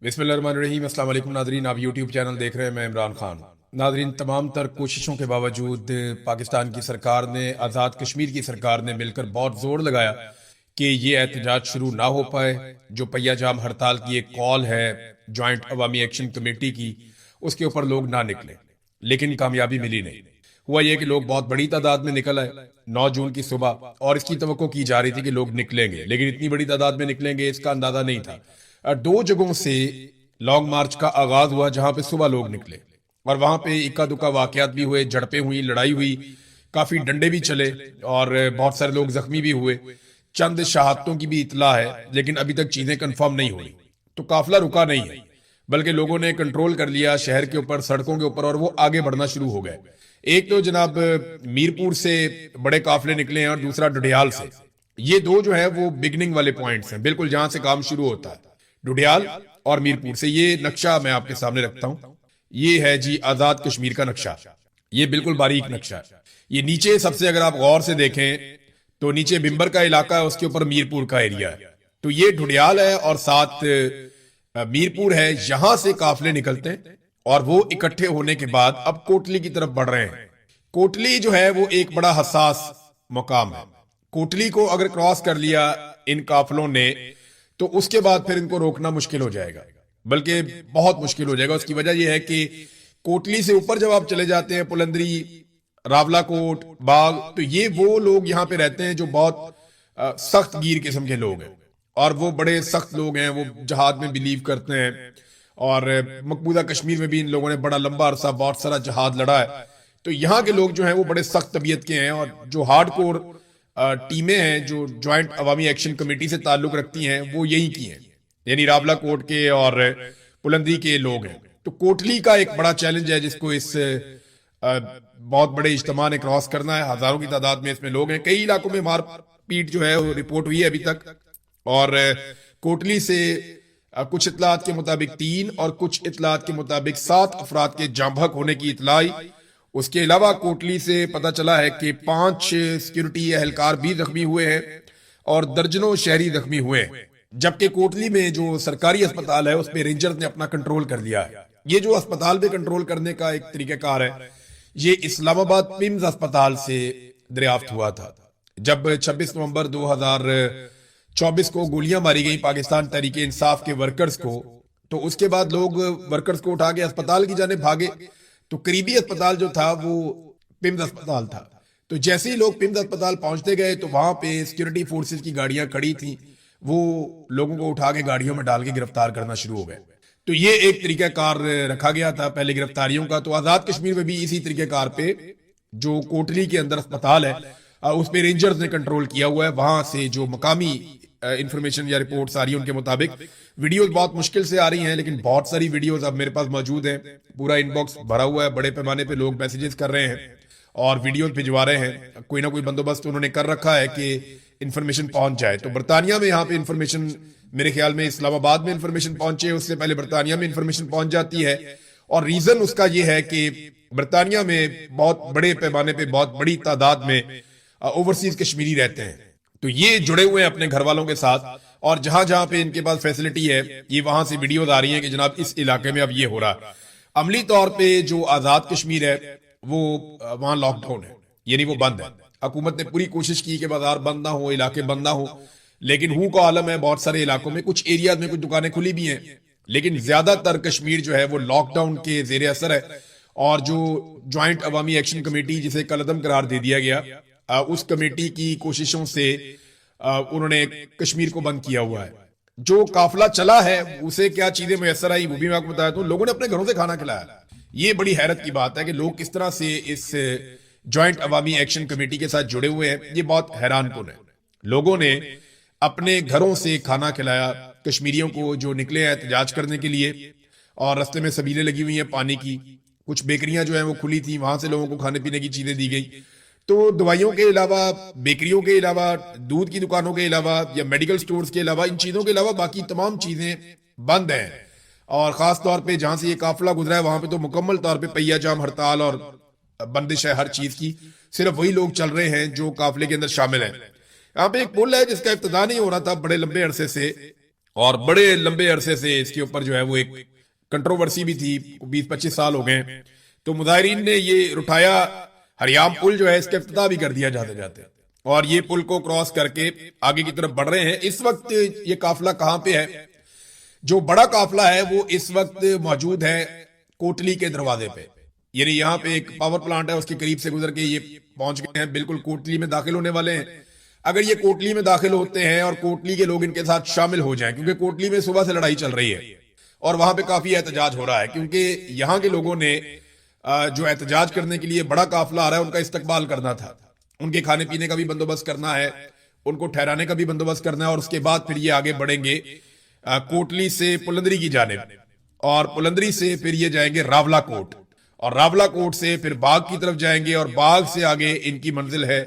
बिस्मिल्लाहिर्रहमानिर्रहीम। अस्सलाम वालेकुम नादरीन, आप यूट्यूब चैनल देख रहे हैं, मैं इमरान खान। नादरीन, तमाम तर कोशिशों के बावजूद पाकिस्तान की सरकार ने, आज़ाद कश्मीर की सरकार ने मिलकर बहुत जोर लगाया कि ये एहतजाज शुरू ना हो पाए। जो पहिया जाम हड़ताल की एक कॉल है जॉइंट अवामी एक्शन कमेटी की, उसके ऊपर लोग ना निकले, लेकिन कामयाबी मिली नहीं। हुआ ये कि लोग बहुत बड़ी तादाद में निकल आए 9 जून की सुबह, और इसकी तवक्को की जा रही थी कि लोग निकलेंगे, लेकिन इतनी बड़ी तादाद में निकलेंगे इसका अंदाजा नहीं था। दो जगहों से लॉन्ग मार्च का आगाज हुआ जहां पे सुबह लोग निकले, और वहां पे इक्का दुक्का वाकयात भी हुए, झड़पें हुई, लड़ाई हुई, काफी डंडे भी चले और बहुत सारे लोग जख्मी भी हुए। चंद शहादतों की भी इतला है, लेकिन अभी तक चीजें कंफर्म नहीं हो रही। तो काफिला रुका नहीं है, बल्कि लोगों ने कंट्रोल कर लिया शहर के ऊपर, सड़कों के ऊपर, और वो आगे बढ़ना शुरू हो गए। एक तो जनाब मीरपुर से बड़े काफिले निकले हैं और दूसरा डुडियाल से। ये दो जो है वो बिगनिंग वाले पॉइंट्स हैं, बिल्कुल जहां से काम शुरू होता है, डुडियाल और मीरपुर से। ये नक्शा मैं आपके सामने रखता हूं। ये है जी आजाद कश्मीर का नक्शा। ये बिल्कुल बारीक नक्शा है। ये नीचे सबसे अगर आप गौर से देखें तो नीचे बिम्बर का इलाका है, उसके ऊपर मीरपुर का एरिया है। तो ये डुडियाल है और साथ मीरपुर है। यहां से काफिले निकलते हैं और वो इकट्ठे होने के बाद अब कोटली की तरफ बढ़ रहे हैं। कोटली जो है वो एक बड़ा हसास मुकाम है। कोटली को अगर क्रॉस कर लिया इन काफिलों ने तो उसके बाद फिर इनको रोकना मुश्किल हो जाएगा, बल्कि बहुत मुश्किल हो जाएगा। उसकी वजह यह है कि कोटली से ऊपर जब आप चले जाते हैं, पुलंदरी, रावलाकोट, बाग, तो ये वो लोग यहाँ पे रहते हैं जो बहुत सख्त गिर किस्म के लोग हैं, और वो बड़े सख्त लोग हैं। वो जहाद में बिलीव करते हैं, और मकबूजा कश्मीर में भी इन लोगों ने बड़ा लंबा अरसा बहुत सारा जहाद लड़ा है। तो यहाँ के लोग जो हैं वो बड़े सख्त तबीयत के हैं, और जो हार्ड कोर टीमें हैं जो ज्वाइंट अवामी एक्शन कमेटी से ताल्लुक रखती हैं वो यही की हैं, यानी रावला कोट के और पुलंदी के लोग हैं। तो कोटली का एक बड़ा चैलेंज है जिसको इस बहुत बड़े इज्तिमा ने क्रॉस करना है। हजारों की तादाद में इसमें लोग हैं। कई इलाकों में मारपीट जो है वो रिपोर्ट हुई है अभी तक, और कोटली से कुछ इतलात के मुताबिक 3 और कुछ इतलात के मुताबिक 7 अफराद के जाम बहक होने की इतला आई। उसके अलावा कोटली से पता चला है कि 5 सिक्योरिटी एहलकार भी जख्मी हुए हैं और दर्जनों शहरी जख्मी हुए हैं। जबकि कोटली में जो सरकारी अस्पताल है उस पर रेंजर्स ने अपना कंट्रोल कर लिया है। ये जो अस्पताल पे कंट्रोल करने का एक तरीकाकार है, ये इस्लामाबाद पिम्स अस्पताल से दरियाफ्त हुआ था। जब 26 नवंबर 2024 को गोलियां मारी गई पाकिस्तान तहरीक इंसाफ के वर्कर्स को, तो उसके बाद लोग वर्कर्स को उठा के अस्पताल की जाने भागे। तो करीबी अस्पताल जो था वो पिम्स अस्पताल था। तो जैसे ही लोग पिम्स अस्पताल पहुंचते गए तो वहां पे सिक्योरिटी फोर्सेस की गाड़ियां खड़ी थी, वो लोगों को उठा के गाड़ियों में डाल के गिरफ्तार करना शुरू हो गए। तो ये एक तरीकाकार रखा गया था पहले गिरफ्तारियों का। तो आजाद कश्मीर में भी इसी तरीकाकार पे जो कोटली के अंदर अस्पताल है उस पे रेंजर्स ने कंट्रोल किया हुआ है। वहां से जो मकामी इंफॉर्मेशन या रिपोर्ट्स आ रही है उनके मुताबिक वीडियोस बहुत मुश्किल से आ रही हैं, लेकिन बहुत सारी वीडियोस अब मेरे पास मौजूद हैं। पूरा इनबॉक्स भरा हुआ है, बड़े पैमाने पे लोग मैसेजेस कर रहे हैं और वीडियोस भिजवा रहे हैं। कोई ना कोई बंदोबस्त उन्होंने कर रखा है कि इंफॉर्मेशन पहुंच जाए। तो बरतानिया में यहाँ पे इंफॉर्मेशन, मेरे ख्याल में इस्लामाबाद में इंफॉर्मेशन पहुंचे, उससे पहले बरतानिया में इंफॉर्मेशन पहुंच जाती है। और रीजन उसका यह है कि बरतानिया में बहुत बड़े पैमाने पे, बहुत बड़ी तादाद में ओवरसीज कश्मीरी रहते हैं। तो ये जुड़े हुए हैं अपने घर वालों के साथ, और जहां जहां पे इनके पास फैसिलिटी है, ये वहां से वीडियोज आ रही हैं कि जनाब इस इलाके में अब ये हो रहा है। अमली तौर पे जो आजाद कश्मीर है वो वहां लॉकडाउन है, यानी वो बंद है। हुकूमत ने पूरी कोशिश की कि बाजार बंद ना हो, इलाके बंद ना हो, लेकिन हूं का आलम है। बहुत सारे इलाकों में, कुछ एरियाज में कुछ दुकानें खुली भी हैं, लेकिन ज्यादातर कश्मीर जो है वो लॉकडाउन के जेर असर है। और जो ज्वाइंट अवामी एक्शन कमेटी, जिसे कलअदम करार दे दिया गया, उस कमेटी की कोशिशों से उन्होंने कश्मीर को बंद किया हुआ है। जो काफिला चला है उसे क्या चीजें मुयसर आई वो भी मैं आपको बताया। तो लोगों ने अपने घरों से खाना खिलाया। ये बड़ी हैरत की बात है कि लोग किस तरह से इस ज्वाइंट अवामी एक्शन कमेटी के साथ जुड़े हुए हैं। ये बहुत हैरान कुन है। लोगों ने अपने घरों से खाना खिलाया कश्मीरियों को जो निकले हैं एहतजाज करने के लिए, और रास्ते में सबीलें लगी हुई हैं पानी की। कुछ बेकरियां जो है वो खुली थी, वहां से लोगों को खाने पीने की चीजें दी गई। तो दवाइयों के अलावा, बेकरियों के अलावा, दूध की दुकानों के अलावा या मेडिकल स्टोर्स के अलावा, इन चीजों के अलावा बाकी तमाम चीजें बंद हैं। और खास तौर पे जहां से ये काफिला गुजरा है वहां पे तो मुकम्मल तौर पे पहिया जाम हड़ताल और बंदिश है हर चीज की। सिर्फ वही लोग चल रहे हैं जो काफिले के अंदर शामिल हैं। यहाँ पे एक पुल है जिसका इब्तिदा नहीं हो रहा था बड़े लंबे अरसे से, और बड़े लंबे अरसे से इसके ऊपर जो है वो एक कंट्रोवर्सी भी थी, 20-25 साल हो गए। तो मुजाहिरीन ने ये उठाया, हरियाम पुल जो है इसका इफ्तिताह भी कर दिया जाते जाते, और ये पुल को क्रॉस करके आगे की तरफ बढ़ रहे हैं। इस वक्त ये काफिला कहां पे है? जो बड़ा काफिला है वो इस वक्त मौजूद है कोटली के दरवाजे पे, यानी यहाँ पे एक पावर प्लांट है, उसके करीब से गुजर के ये पहुंच गए हैं, बिल्कुल कोटली में दाखिल होने वाले हैं। अगर ये कोटली में दाखिल होते हैं और कोटली के लोग इनके साथ शामिल हो जाएं, क्योंकि कोटली में सुबह से लड़ाई चल रही है और वहां पे काफी एहतजाज हो रहा है, क्योंकि यहाँ के लोगों ने जो एहतजाज करने के लिए बड़ा काफिला आ रहा है उनका इस्तकबाल करना था, उनके खाने पीने का भी बंदोबस्त करना है, उनको ठहराने का भी बंदोबस्त करना है, और उसके बाद फिर ये आगे बढ़ेंगे कोटली से पुलंदरी की जानिब, और पुलंदरी से फिर ये जाएंगे रावला कोट, और रावला कोट से फिर बाग की तरफ जाएंगे, और बाग से आगे इनकी मंजिल है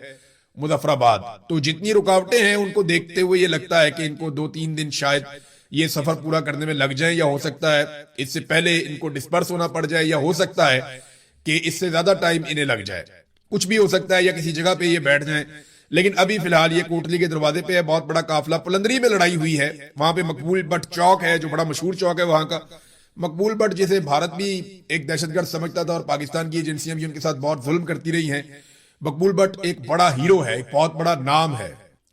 मुजफ्फराबाद। तो जितनी रुकावटें हैं उनको देखते हुए ये लगता है कि इनको 2-3 दिन शायद ये सफर पूरा करने में लग जाए, या हो सकता है इससे पहले इनको डिस्पर्स होना पड़ जाए, या हो सकता है कि इससे ज्यादा टाइम इन्हें लग जाए, कुछ भी हो सकता है, या किसी जगह पे ये बैठ जाएं। लेकिन अभी फिलहाल ये कोटली के दरवाजे पे है बहुत बड़ा काफिला। पुलंदरी में लड़ाई हुई है, वहां पे मकबूल भट्ट चौक है जो बड़ा मशहूर चौक है वहां का। मकबूल भट्ट जिसे भारत भी एक दहशतगर्द समझता था और पाकिस्तान की एजेंसियां भी उनके साथ बहुत जुल्म करती रही हैं, मकबूल भट्ट एक बड़ा हीरो है, एक बहुत बड़ा नाम है,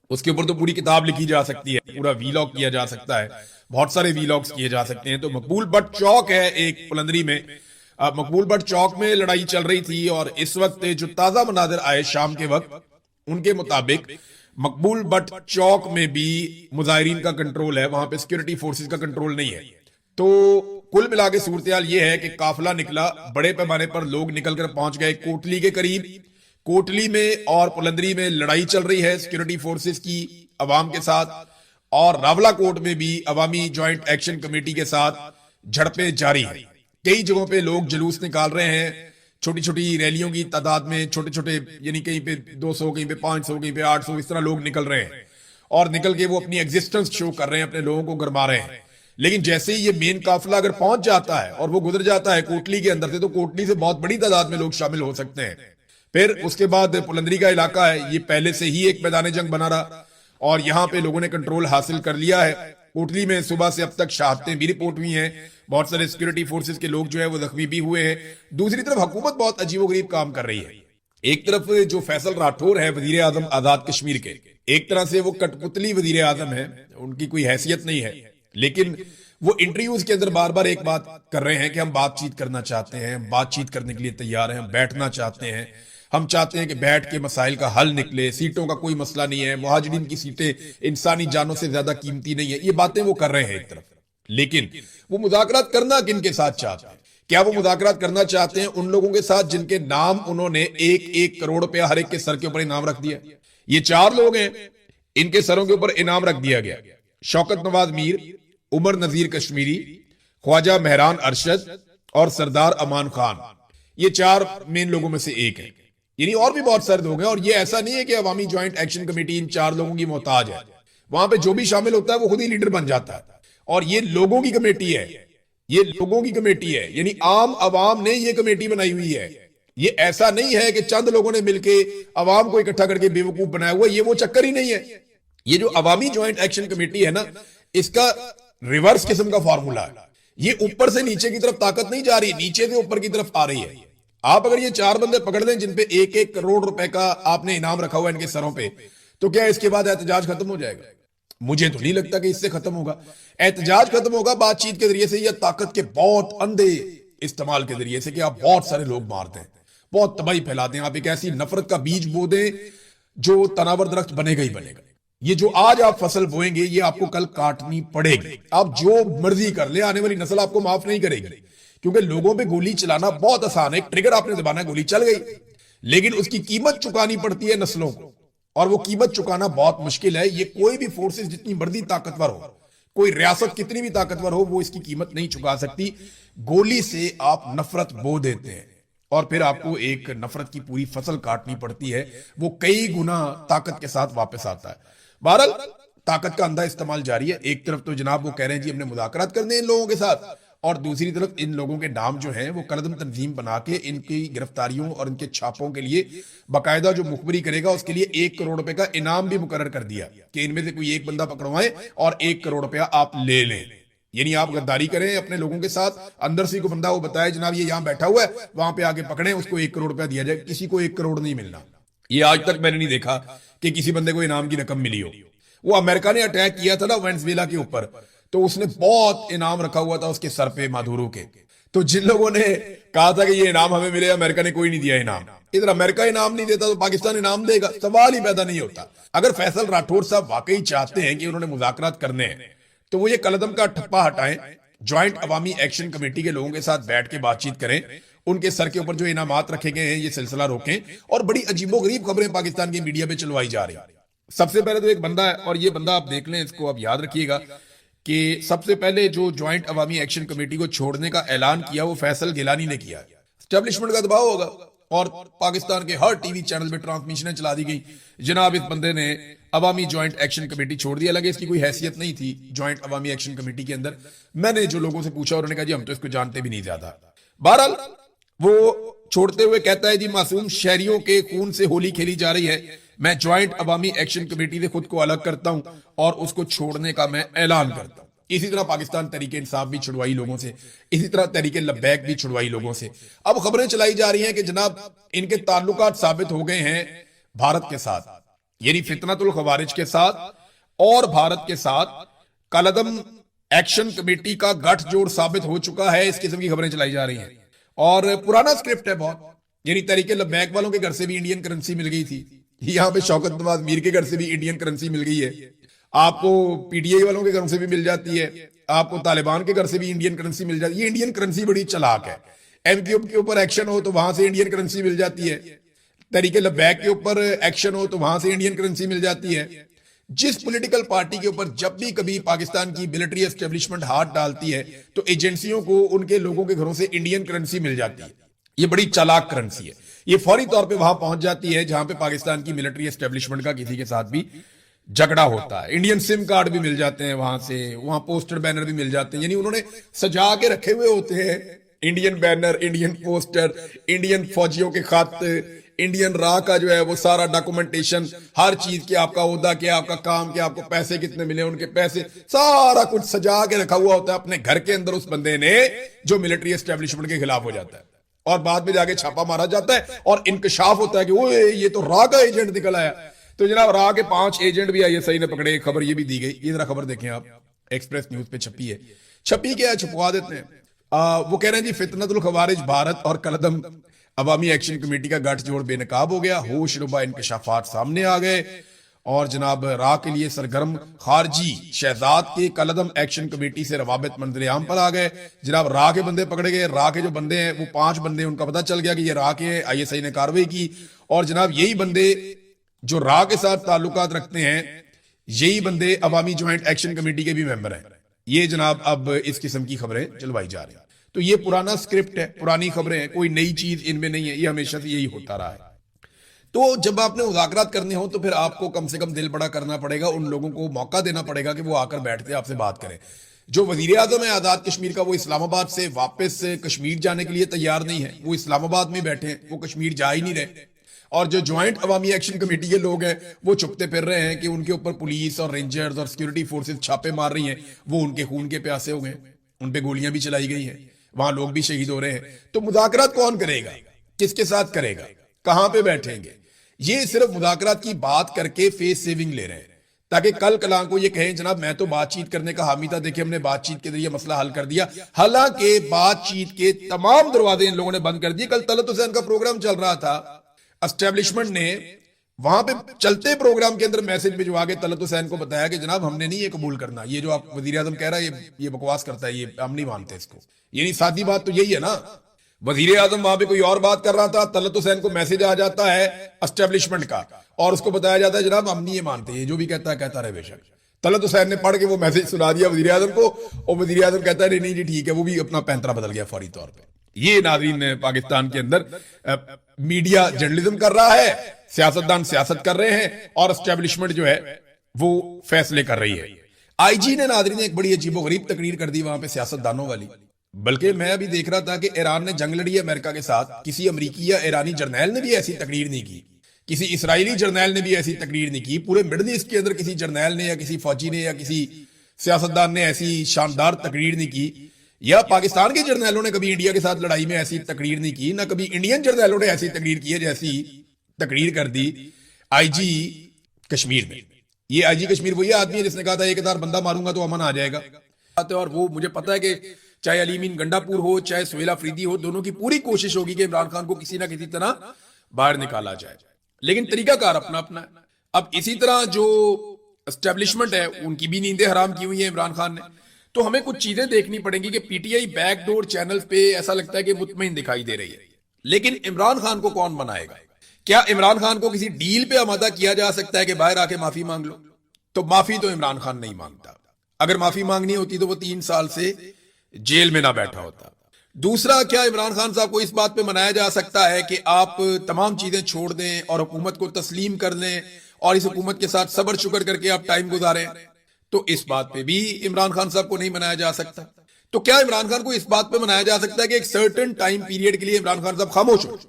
उसके ऊपर तो पूरी किताब लिखी जा सकती है, पूरा वीलॉग किया जा सकता है, बहुत सारे वीलॉग्स किए जा सकते हैं। तो मकबूल भट्ट चौक है एक पुलंदरी में, मकबूल भट्ट चौक में लड़ाई चल रही थी, और इस वक्त जो ताजा मनाजिर आए शाम के वक्त, उनके मुताबिक मकबूल भट्ट चौक में भी मुजाहिरीन का कंट्रोल है, वहां पे सिक्योरिटी फोर्सेस का कंट्रोल नहीं है। तो कुल मिला के सूरत-ए-हाल ये है कि काफिला निकला, बड़े पैमाने पर लोग निकलकर पहुंच गए कोटली के करीब। कोटली में और पुलंदरी में लड़ाई चल रही है सिक्योरिटी फोर्सेस की अवाम के साथ, और रावला कोट में भी अवामी ज्वाइंट एक्शन कमेटी के साथ झड़पें जारी है। कई जगहों पे लोग जुलूस निकाल रहे हैं, छोटी छोटी रैलियों की तादाद में, छोटे छोटे, यानी कहीं पे 200, कहीं पे 500, कहीं पे 800, इस तरह लोग निकल रहे हैं, और निकल के वो अपनी एग्जिस्टेंस शो कर रहे हैं, अपने लोगों को गरमा रहे हैं। लेकिन जैसे ही ये मेन काफिला अगर पहुंच जाता है और वो गुजर जाता है कोटली के अंदर से, तो कोटली से बहुत बड़ी तादाद में लोग शामिल हो सकते हैं। फिर उसके बाद पुलंदरी का इलाका है, ये पहले से ही एक मैदान जंग बना रहा, और यहाँ पे लोगों ने कंट्रोल हासिल कर लिया है। कोटली में सुबह से अब तक शहादतें भी रिपोर्ट हुई हैं, बहुत सारे सिक्योरिटी फोर्सेस के लोग जो है वो जख्मी भी हुए हैं। दूसरी तरफ हुकूमत बहुत अजीबोगरीब काम कर रही है। एक तरफ जो फैसल राठौर है वजीर आजम आजाद कश्मीर के, एक तरह से वो कठपुतली वजीर आजम है, उनकी कोई हैसियत नहीं है, लेकिन वो इंटरव्यूज के अंदर बार बार एक बात कर रहे हैं कि हम बातचीत करना चाहते हैं, बातचीत करने के लिए तैयार हैं, हम बैठना चाहते हैं, हम चाहते हैं कि बैठ के मसाइल का हल निकले, सीटों का कोई मसला नहीं है, मुहाजिरीन की सीटें इंसानी जानों से ज्यादा कीमती नहीं है, ये बातें वो कर रहे हैं एक तरफ। लेकिन वो मुज़ाकरात करना किन के साथ चाहते हैं? क्या वो मुज़ाकरात करना चाहते हैं उन लोगों के साथ जिनके नाम उन्होंने 1-1 करोड़ रुपया हर एक के सर के ऊपर इनाम रख दिया? ये 4 लोग हैं, इनके सरों के ऊपर इनाम रख दिया गया। शौकत नवाज मीर, उमर नजीर कश्मीरी, ख्वाजा मेहरान अरशद और सरदार अमान खान, ये 4 मेन लोगों में से एक है। यानी और भी बहुत सारे लोग हैं, और ये ऐसा नहीं है कि अवामी ज्वाइंट एक्शन कमेटी इन 4 लोगों की मोहताज है। वहां पे जो भी शामिल होता है वो खुद ही लीडर बन जाता है, और ये लोगों की कमेटी है, ये लोगों की कमेटी है, यानी आम अवाम ने ये कमेटी बनाई हुई है। ये ऐसा नहीं है कि चंद लोगों ने मिलके अवाम को इकट्ठा करके बेवकूफ बनाया हुआ, ये वो चक्कर ही नहीं है। ये जो अवामी ज्वाइंट एक्शन कमेटी है ना, इसका रिवर्स किस्म का फॉर्मूला है। ये ऊपर से नीचे की तरफ ताकत नहीं जा रही, नीचे से ऊपर की तरफ आ रही है। आप अगर ये 4 बंदे पकड़ लें जिन पे 1-1 करोड़ रुपए का आपने इनाम रखा हुआ है इनके सरों पे, तो क्या इसके बाद एहतजाज खत्म हो जाएगा? मुझे तो नहीं लगता कि इससे खत्म होगा। एहतजाज खत्म होगा बातचीत के जरिए से, या ताकत के बहुत अंधे इस्तेमाल के जरिए से, कि आप बहुत सारे लोग मारते हैं, बहुत तबाही फैलाते हैं, आप एक ऐसी नफरत का बीज बो दें जो तनावर दरख्त बनेगा ही बनेगा। ये जो आज आप फसल बोएंगे ये आपको कल काटनी पड़ेगी। आप जो मर्जी कर ले, आने वाली नस्ल आपको माफ नहीं करेगी, क्योंकि लोगों पे गोली चलाना बहुत आसान है, एक ट्रिगर आपने दबाना है, गोली चल गई, लेकिन उसकी कीमत चुकानी पड़ती है नस्लों को, और वो कीमत चुकाना बहुत मुश्किल है। ये कोई भी फोर्सेस जितनी मर्जी ताकतवर हो, कोई रियासत कितनी भी ताकतवर हो, वो इसकी कीमत नहीं चुका सकती। गोली से आप नफरत बो देते हैं और फिर आपको एक नफरत की पूरी फसल काटनी पड़ती है, वो कई गुना ताकत के साथ वापस आता है। बहरहाल ताकत का अंधा इस्तेमाल जारी है। एक तरफ तो जनाब वो कह रहे हैं जी हमने मुज़ाकरात करने इन लोगों के साथ, और दूसरी तरफ इन लोगों के नाम जो हैं वो कलदम तंजीम बना के इनकी गिरफ्तारियों और इनके छापों के लिए बाकायदा जो मुखबरी करेगा उसके लिए 1 करोड़ रुपए का इनाम भी मुकर्रर कर दिया कि इनमें से कोई एक बंदा पकड़वाएं और 1 करोड़ रुपया आप ले लें। यानी आप गद्दारी करें अपने लोगों के साथ, अंदर से को बंदा वो बताए जनाब ये यहां बैठा हुआ है, वहां पे आके पकड़े, उसको 1 करोड़ रुपया दिया जाए। किसी को 1 करोड़ नहीं मिलना। ये आज तक मैंने नहीं देखा कि किसी बंदे को इनाम की रकम मिली हो। वो अमेरिका ने अटैक किया था ना वेनेजुएला के ऊपर, तो उसने बहुत इनाम रखा हुआ था उसके सर पे मादुरो के। तो जिन लोगों ने कहा था कि ये इनाम हमें मिले, अमेरिका ने कोई नहीं दिया इनाम। इधर अमेरिका इनाम नहीं देता तो पाकिस्तान इनाम देगा? सवाल ही पैदा नहीं होता। अगर फैसल राठौर साहब वाकई चाहते हैं कि उन्होंने मुज़ाकरात करने हैं तो वो ये कलदम का ठप्पा हटाएं, ज्वाइंट अवामी एक्शन कमेटी के लोगों के साथ बैठ के बातचीत करें, उनके सर के ऊपर जो इनामात रखे गए हैं ये सिलसिला रोकें। और बड़ी अजीबोगरीब खबरें पाकिस्तान की मीडिया पे चलवाई जा रही है। सबसे पहले तो एक बंदा है, और ये बंदा आप देख लें, इसको आप याद रखिएगा कि सबसे पहले जो ज्वाइंट अवामी एक्शन कमेटी को छोड़ने का ऐलान किया वो फैसल गिलानी ने किया। एस्टेब्लिशमेंट का दबाव होगा और पाकिस्तान के हर टीवी चैनल पे ट्रांसमिशनें चला दी गई, जनाब इस बंदे ने अवामी ज्वाइंट एक्शन कमेटी छोड़ दिया। लगे इसकी कोई हैसियत नहीं थी ज्वाइंट अवामी एक्शन कमेटी के अंदर। मैंने जो लोगों से पूछा उन्होंने कहा जी हम तो इसको जानते भी नहीं ज्यादा। बहरहाल वो छोड़ते हुए कहता है जी मासूम शहरियों के खून से होली खेली जा रही है, मैं ज्वाइंट अवामी एक्शन कमेटी से खुद को अलग करता हूं और उसको छोड़ने का मैं ऐलान करता हूं। इसी तरह पाकिस्तान तहरीक इंसाफ भी छुड़वाई लोगों से, इसी तरह तहरीक लब्बैक भी छुड़वाई लोगों से। अब खबरें चलाई जा रही हैं कि जनाब इनके ताल्लुकात साबित हो गए हैं भारत के साथ, यानी फितनतुल खवारिज के साथ और भारत के साथ कलदम एक्शन कमेटी का गठजोड़ साबित हो चुका है। इस किस्म की खबरें चलाई जा रही हैं और पुराना स्क्रिप्ट है बहुत। यानी तहरीक लब्बैक वालों के घर से भी इंडियन करेंसी मिल गई थी, यहां पे शौकत नवाज मीर के घर से भी इंडियन करेंसी मिल गई है, आपको पीटीआई वालों के घर से भी मिल जाती है, आपको तालिबान के घर से भी इंडियन करेंसी मिल जाती है। ये इंडियन करेंसी बड़ी चालाक है। एमक्यूएम के ऊपर एक्शन हो तो वहां से इंडियन करेंसी मिल जाती है, तहरीक लब्बैक के ऊपर एक्शन हो तो वहां से इंडियन करेंसी मिल जाती है। जिस पॉलिटिकल पार्टी के ऊपर जब भी कभी पाकिस्तान की मिलिट्री एस्टेब्लिशमेंट हाथ डालती है तो एजेंसियों को उनके लोगों के घरों से इंडियन करेंसी मिल जाती है। ये बड़ी चालाक करेंसी है। ये फौरी तौर पे वहां पहुंच जाती है जहां पे पाकिस्तान की मिलिट्री एस्टेब्लिशमेंट का किसी के साथ भी झगड़ा होता है। इंडियन सिम कार्ड भी मिल जाते हैं वहां से, वहां पोस्टर बैनर भी मिल जाते हैं। यानी उन्होंने सजा के रखे हुए होते हैं Indian banner, Indian poster, Indian फौजियों के खत, इंडियन राह का जो है वो सारा डॉक्यूमेंटेशन, हर चीज के आपका ओहदा क्या, आपका काम क्या, आपको पैसे कितने मिले, उनके पैसे, सारा कुछ सजा के रखा हुआ होता है अपने घर के अंदर उस बंदे ने जो मिलिट्री एस्टेब्लिशमेंट के खिलाफ हो जाता है। और बाद में जाके छापा मारा जाता है और इंकशाफ होता है कि ओए ये तो राह का एजेंट निकल आया। तो जनाब राह के 5 एजेंट भी आईएसआई ने पकड़े। खबर ये भी दी गई, ये जरा खबर देखें आप, एक्सप्रेस न्यूज पे छपी है। छपी क्या है, छुपवा देते हैं। वो कह रहे हैं जी फितनतुल खवारिज भारत और कलदम अवामी एक्शन कमेटी का गठजोड़ बेनकाब हो गया, होश रुबा इंकशाफात सामने आ गए और जनाब राह के लिए सरगर्म खारजी शहजाद के कलदम एक्शन कमेटी से रवाबित मंजर आम पर आ गए। जनाब राह के बंदे पकड़े गए। राह के जो बंदे हैं वो 5 बंदे, उनका पता चल गया कि ये राह के हैं। आईएसआई ने कार्रवाई की और जनाब यही बंदे जो राह के साथ ताल्लुकात रखते हैं, यही बंदे अवामी ज्वाइंट एक्शन कमेटी के भी मेंबर हैं। ये जनाब अब इस किस्म की खबरें चलवाई जा रही हैं। तो ये पुराना स्क्रिप्ट है, पुरानी खबरें हैं, कोई नई चीज इनमें नहीं है, ये हमेशा से यही होता रहा है। तो जब आपने मुज़ाकरात करने हो तो फिर आपको कम से कम दिल बड़ा करना पड़ेगा, उन लोगों को मौका देना पड़ेगा कि वो आकर बैठते आपसे बात करें। जो वजीर आजम है आजाद कश्मीर का, वो इस्लामाबाद से वापस कश्मीर जाने के लिए तैयार नहीं है, वो इस्लामाबाद में बैठे हैं, वो कश्मीर जा ही नहीं रहे। और जो ज्वाइंट अवामी एक्शन कमेटी के लोग हैं वो चुपते फिर रहे हैं कि उनके ऊपर पुलिस और रेंजर्स और सिक्योरिटी फोर्सेस छापे मार रही हैं, वो उनके खून के प्यासे हो गए, उन पे गोलियां भी चलाई गई हैं, वहां लोग भी शहीद हो रहे हैं। तो मुज़ाकरात कौन करेगा, किसके साथ करेगा, कहां पे बैठेंगे? ये सिर्फ मुज़ाकरात की बात करके फेस सेविंग ले रहे हैं ताकि कल कलां को ये कहें जनाब मैं तो बातचीत करने का हामी था, देखिए हमने बातचीत के जरिए मसला हल कर दिया। हालांकि बातचीत के तमाम दरवाजे इन लोगों ने बंद कर दिए। कल तलत हुसैन का प्रोग्राम चल रहा था, एस्टेब्लिशमेंट ने वहां पे चलते प्रोग्राम के अंदर मैसेज भिजवा के तलत हुसैन को बताया कि जनाब हमने नहीं ये कबूल करना, ये जो आप वजीर आजम कह रहा है ये बकवास करता है, ये हम नहीं मानते इसको। यानी सादी बात तो यही है ना, वजीर आजम वहां पे कोई और बात कर रहा था, तलत हुसैन को मैसेज आ जाता है एस्टेब्लिशमेंट का और उसको बताया जाता है जनाब हम नहीं ये मानते, ये जो भी कहता है कहता रहे बेशक। तलत हुसैन ने पढ़ के वो मैसेज सुना दिया वजीर आजम को और वजीर आजम कहता है नहीं जी ठीक है, वो भी अपना पैंतरा बदल गया फौरी तौर पर। ये नाज़रीन पाकिस्तान के अंदर मीडिया जर्नलिज्म कर रहा है, सियासतदान सियासत कर रहे हैं और एस्टेब्लिशमेंट जो है वो फैसले कर रही है। आईजी ने नाज़रीन एक बड़ी अजीबोगरीब तकरीर कर दी वहां पे सियासतदानों वाली। बल्कि मैं अभी देख रहा था कि ईरान ने जंग लड़ी है अमेरिका के साथ, किसी अमरीकी या ईरानी जर्नैल ने भी ऐसी तकरीर नहीं की, किसी इसराइली जर्नैल ने भी ऐसी तकरीर नहीं की, पूरे मिडल ईस्ट के अंदर किसी जर्नैल ने या किसी फौजी ने या किसी सियासतदान ने ऐसी शानदार तकरीर नहीं की, या पाकिस्तान के जर्नैलों ने कभी इंडिया के साथ लड़ाई में ऐसी तकरीर नहीं की, ना कभी इंडियन जर्नैलों ने ऐसी तकरीर की है जैसी तकरीर कर दी आईजी कश्मीर ने। ये आईजी कश्मीर वही आदमी है जिसने कहा था 1000 बंदा मारूंगा तो अमन आ जाएगा। और वो मुझे पता है कि चाहे अलीमीन गंडापुर हो चाहे सुहेल अफरीदी हो, दोनों की पूरी कोशिश होगी कि इमरान खान को किसी ना किसी तरह बाहर निकाला जाए, लेकिन तरीकाकार अपना अपना है। अब इसी तरह जो एस्टेब्लिशमेंट है उनकी भी नींदें हराम की हुई है इमरान खान ने, तो हमें कुछ चीजें देखनी पड़ेंगी कि पीटीआई बैकडोर चैनल पे ऐसा लगता है कि मुतमईन दिखाई दे रही है, लेकिन इमरान खान को कौन बनाएगा? क्या इमरान खान को किसी डील पे आमादा किया जा सकता है कि बाहर आके माफी मांग लो? तो माफी तो इमरान खान नहीं मांगता। अगर माफी मांगनी होती तो वो 3 साल से जेल में ना बैठा होता। दूसरा, क्या इमरान खान साहब को इस बात पे मनाया जा सकता है कि आप तमाम चीजें छोड़ दें और हुकूमत को तस्लीम कर लें और इस हुकूमत के साथ सब्र शुक्र करके आप टाइम गुजारें? तो इस बात पे भी इमरान खान साहब को नहीं मनाया जा सकता। तो क्या इमरान खान को इस बात पे मनाया जा सकता है कि एक सर्टेन टाइम पीरियड के लिए इमरान खान साहब खामोश हो?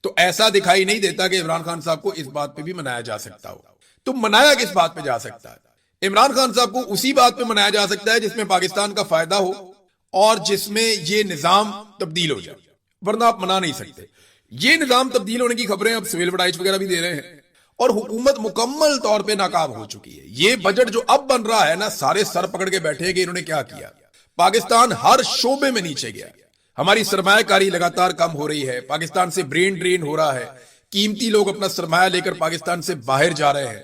तो ऐसा दिखाई नहीं देता कि इमरान खान साहब को इस बात पे भी मनाया जा सकता हो। तो मनाया किस बात पे जा सकता है? इमरान खान साहब को उसी बात पे मनाया जा सकता है जिसमें पाकिस्तान का फायदा हो और जिसमें ये निजाम तब्दील हो जाए, वरना आप मना नहीं सकते। ये निजाम तब्दील होने की खबरें अब सिविल वडाइच वगैरह भी दे रहे हैं और हुकूमत मुकम्मल तौर पे नाकाम हो चुकी है। ये बजट जो अब बन रहा है ना, सारे सर पकड़ के बैठे कि इन्होंने क्या किया। पाकिस्तान हर शोबे में नीचे गया, हमारी सरमायाकारी लगातार कम हो रही है, पाकिस्तान से ब्रेन ड्रेन हो रहा है, कीमती लोग अपना सरमाया लेकर पाकिस्तान से बाहर जा रहे हैं,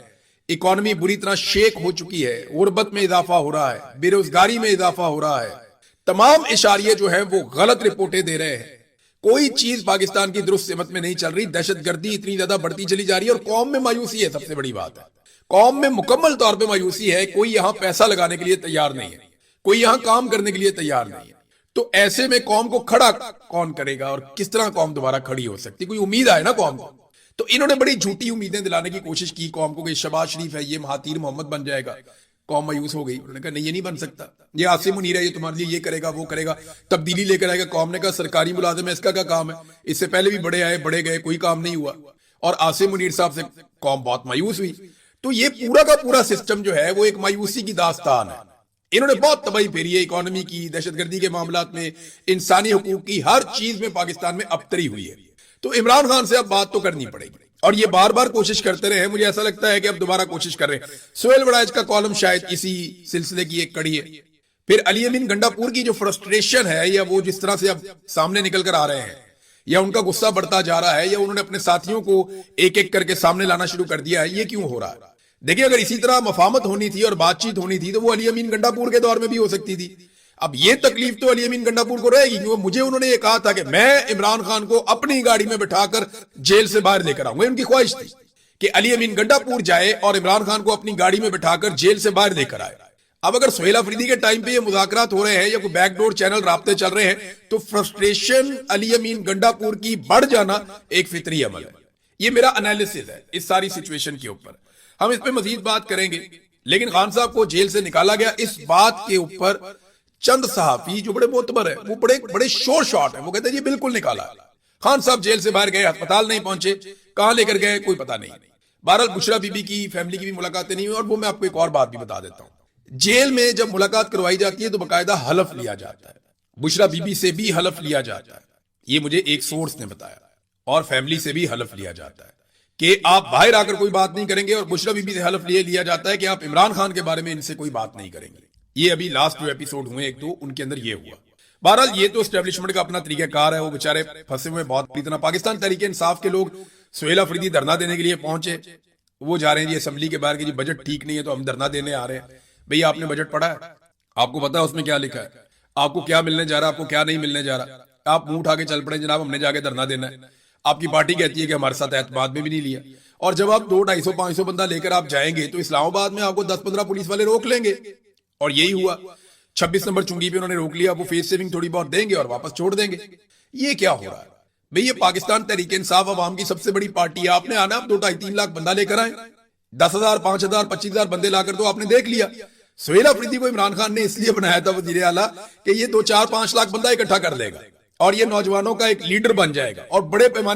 इकोनॉमी बुरी तरह शेक हो चुकी है, गुर्बत में इजाफा हो रहा है, बेरोजगारी में इजाफा हो रहा है, तमाम इशारे जो है वो गलत रिपोर्टें दे रहे हैं। कोई चीज पाकिस्तान की दुरुस्त सिमत में नहीं चल रही, दहशतगर्दी इतनी ज्यादा बढ़ती चली जा रही है और कौम में मायूसी है। सबसे बड़ी बात है, कौम में मुकम्मल तौर पे मायूसी है। कोई यहां पैसा लगाने के लिए तैयार नहीं है, कोई यहां काम करने के लिए तैयार नहीं है। तो ऐसे में कौम को खड़ा कौन करेगा और किस तरह कौम दोबारा खड़ी हो सकती? कोई उम्मीद है ना कौम को? तो इन्होंने बड़ी झूठी उम्मीदें दिलाने की कोशिश की कौम को कि शहबाज शरीफ है, ये महातीर मोहम्मद बन जाएगा। कौम मायूस हो गई, उन्होंने कहा नहीं, ये नहीं बन सकता, ये आसिम मुनीर है, ये तुम्हारे लिए ये करेगा वो करेगा, तब्दीली लेकर आएगा। कौम ने कहा सरकारी मुलाजिम है, इसका क्या काम है? इससे पहले भी बड़े आए बड़े गए, कोई काम नहीं हुआ। और आसिम मुनीर साहब से कौम बहुत मायूस हुई। तो ये पूरा का पूरा सिस्टम जो है वो एक मायूसी की दास्तान है। इन्होंने बहुत तबाही फेरी है इकोनॉमी की, दहशतगर्दी के मामलात में, इंसानी हुकूक की, हर चीज में पाकिस्तान में अबतरी हुई है। तो इमरान खान से अब बात तो करनी पड़ेगी और ये बार बार कोशिश करते रहे। मुझे ऐसा लगता है कि अब दोबारा कोशिश कर रहे हैं। सुहेल वड़ाइच का कॉलम शायद इसी सिलसिले की एक कड़ी है। फिर अली अमीन गंडापुर की जो फ्रस्ट्रेशन है या वो जिस तरह से अब सामने निकल कर आ रहे हैं या उनका गुस्सा बढ़ता जा रहा है या उन्होंने अपने साथियों को एक एक करके सामने लाना शुरू कर दिया है, ये क्यों हो रहा है? देखिए, अगर इसी तरह मफामत होनी थी और बातचीत होनी थी तो वो अली अमीन गंडापुर के दौर में भी हो सकती थी। अब ये तकलीफ तो अली अमीन गंडापुर को रहेगी क्योंकि मुझे उन्होंने ये कहा था कि मैं इमरान खान को अपनी गाड़ी में बिठाकर जेल से बाहर लेकर आऊंगा। उनकी ख्वाहिश थी कि अली अमीन गंडापुर जाए और इमरान खान को अपनी गाड़ी में बिठाकर जेल से बाहर लेकर आए। अब अगर सुहेल अफरीदी के टाइम पे ये मुज़ाकरात हो रहे हैं या कोई बैकडोर चैनल राब्ते चल रहे हैं तो फ्रस्ट्रेशन अली अमीन गंडापुर की बढ़ जाना एक फितरी अमल है। ये मेरा एनालिसिस है इस सारी सिचुएशन के ऊपर। हम इस पे मजीद बात करेंगे, लेकिन खान साहब को जेल से निकाला गया, इस बात के ऊपर चंद सहाफी जो बड़े मोतबर है वो बड़े बड़े शोर शॉट है, वो कहते हैं ये बिल्कुल निकाला। खान साहब जेल से बाहर गए, अस्पताल नहीं पहुंचे, कहां लेकर गए कोई पता नहीं। बहरहाल बुशरा बीबी की फैमिली की भी मुलाकातें नहीं हुई। और वो मैं आपको एक और बात भी बता देता हूं, जेल में जब मुलाकात करवाई जाती है तो बाकायदा हलफ लिया जाता है, बुशरा बीबी से भी हलफ लिया जाता है। ये मुझे एक सोर्स ने बताया। और फैमिली से भी हलफ लिया जाता है कि आप बाहर आकर कोई बात नहीं करेंगे। और बुशरा बीबी से हलफ लिया जाता है कि आप इमरान खान के बारे में इनसे कोई बात नहीं करेंगे। ये अभी लास्ट जो एपिसोड हुए एक दो, उनके अंदर ये हुआ। बहरहाल ये तो एस्टेब्लिशमेंट का अपना तरीकाकार है, वो बेचारे फंसे हुए बहुत इतना। पाकिस्तान तहरीक इंसाफ के लोग सुहेल अफरीदी धरना देने के लिए पहुंचे, वो जा रहे हैं जी असेंबली के बाहर कि जी बजट ठीक नहीं है तो हम धरना देने आ रहे हैं। भैया आपने बजट पढ़ा है? आपको पता है उसमें क्या लिखा है? आपको क्या मिलने जा रहा है, आपको क्या नहीं मिलने जा रहा? आप मुंह उठा के चल पड़े जनाब हमने जाके धरना देना है। आपकी पार्टी कहती है कि हमारे साथ एतमाद में भी नहीं लिया। और जब आप 200-250-500 बंदा लेकर आप जाएंगे तो इस्लामाबाद में आपको 10-15 पुलिस वाले रोक लेंगे। और यही हुआ, 26 नंबर चुंगी पे उन्होंने रोक लिया। वो फेस सेविंग थोड़ी बहुत देंगे और वापस छोड़ देंगे। ये क्या हो रहा है भाई? ये पाकिस्तान तहरीक इंसाफ अवाम की सबसे बड़ी पार्टी है। आपने आना, आप 2-2.5-3 लाख बंदा लेकर आए, 10,000, 5,000, 25,000 बंदे लाकर तो आपने देख लिया सुहेल अफरीदी को इमरान खान ने इसलिए बनाया था वजीर आला कि ये 2-4-5 लाख बंदा इकट्ठा कर लेगा और ये नौजवानों का एक लीडर बन जाएगा और बड़े पैमाने